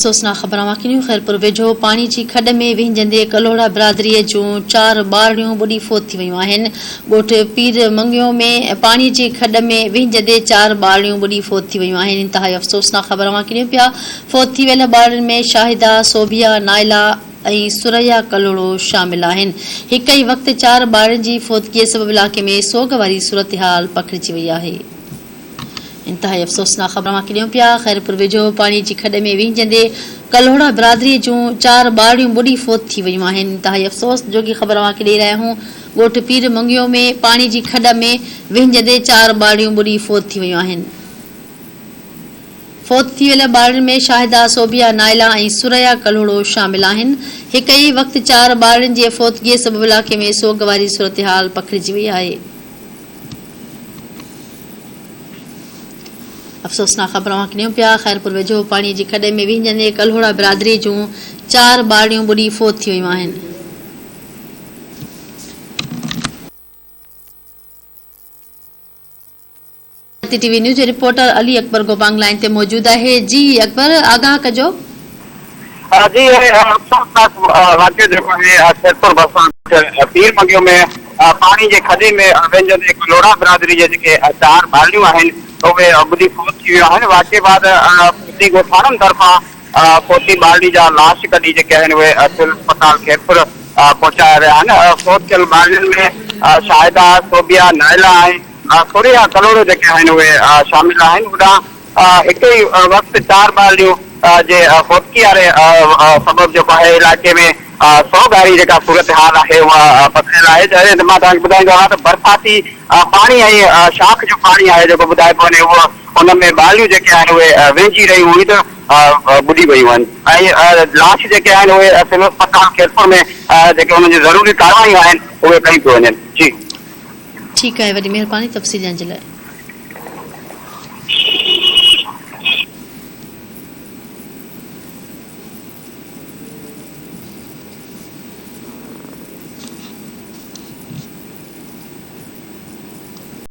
सोसना ख़बर वाकिनियूं ख़ैरपुर वेझो पानी जी खॾ में विहिंजंदे कलोड़ा बिरादरीअ जूं 4 ॿारड़ियूं ॿुॾी फोत थी वियूं आहिनि। ॻोठ पीर मंगियो में पानी जी खॾ में विहिंजंदे 4 ॿारड़ियूं ॿुॾी फोत थी वियूं आहिनि। इंतहाई अफ़सोसनाक ख़बर वाकिनियूं पिया। फोत थी वियल ॿारनि में शाहिदा, सोभिया, नाइला ऐं सुरैया कलोड़ो शामिल आहिनि। हिक ई वक़्तु 4 ॿारनि जी फोतगीअ सबबि इलाइक़े में सोग वारी सूरतहाल पखिड़िजी वई आहे। इंतहाई अफ़सोसनाक ख़बर वाकिनियूं पिया। ख़ैरपुर वेझो पानी जी खॾ में विहिंजंदे कलोड़ा बिरादरीअ जूं 4 ॿारड़ियूं ॿुॾी फोत थी वियूं आहिनि। इंतहाई अफ़सोस जो कि ख़बर वाकि ॾेई रहिया आहियूं। ॻोठ पीर मंगियो में पानी जी खॾ में विहिंजंदे 4 ॿारड़ियूं ॿुॾी फोत थी वियूं आहिनि। फोत थी वियल ॿारनि में शाहिदा, सोभिया, नाइला ऐं सुरैया कलोड़ो शामिल आहिनि। हिक ई वक़्तु 4 ॿारनि जे फोतगीअ सबबि इलाइक़े में सोग वारी सूरतहाल पखिड़िजी वई आहे। अफ़सोसनाक ख़बर वाकिनियूं पिया। ख़ैरपुर वेझो पानी जी खॾ में विहिंजंदे कलोड़ा बिरादरीअ जूं 4 ॿारड़ियूं ॿुॾी फोत थी वियूं आहिनि। TV news reporter Ali Akbar गोबांग लाइन ते मौजूद है। जी अकबर, आगाह कजो। जी अफ़सोसनाक वाक़ियो जेको आहे ख़ैरपुर भरिसां पीर मंगियो में पानी जे खॾे में विहिंजंदे कलोड़ा बिरादरी जे जेके 4 ॿारड़ियूं आहिनि उहे ॿुॾी फोत थी वियूं आहिनि। वाक़े बाद पोती ॻोठाणनि तरफ़ां पोती ॿारड़ी जा लाश कढी जेके आहिनि उहे सिविल अस्पताल ख़ैरपुर पहुचाया विया आहिनि। फोत थियल ॿारड़ियुनि में शाहिदा, सोभिया, नाइला ऐं सुरैया कलोड़ो जेके आहिनि उहे शामिल आहिनि। होॾां हिक ई वक़्तु 4 ॿारड़ियूं जे फोतगी वारे सबबि जेको आहे इलाइक़े में सोग वारी जेका सूरत हाल आहे उहा पखिड़ियल आहे। जॾहिं मां तव्हांखे ॿुधाईंदो आहियां त बरसाती पाणी ऐं शाख जो पाणी आहे जेको ॿुधाइबो वञे उहो हुन में ॿारड़ियूं जेके आहिनि उहे विहिंजी रहियूं हुई त ॿुॾी वियूं आहिनि ऐं लाश जेके आहिनि उहे सिविल अस्पताल ख़ैरपुर में जेके हुनजी ज़रूरी कारवायूं आहिनि उहे कयूं पियूं वञनि। जी ठीकु आहे, वॾी महिरबानी तफ़सील ॼाण जे लाइ।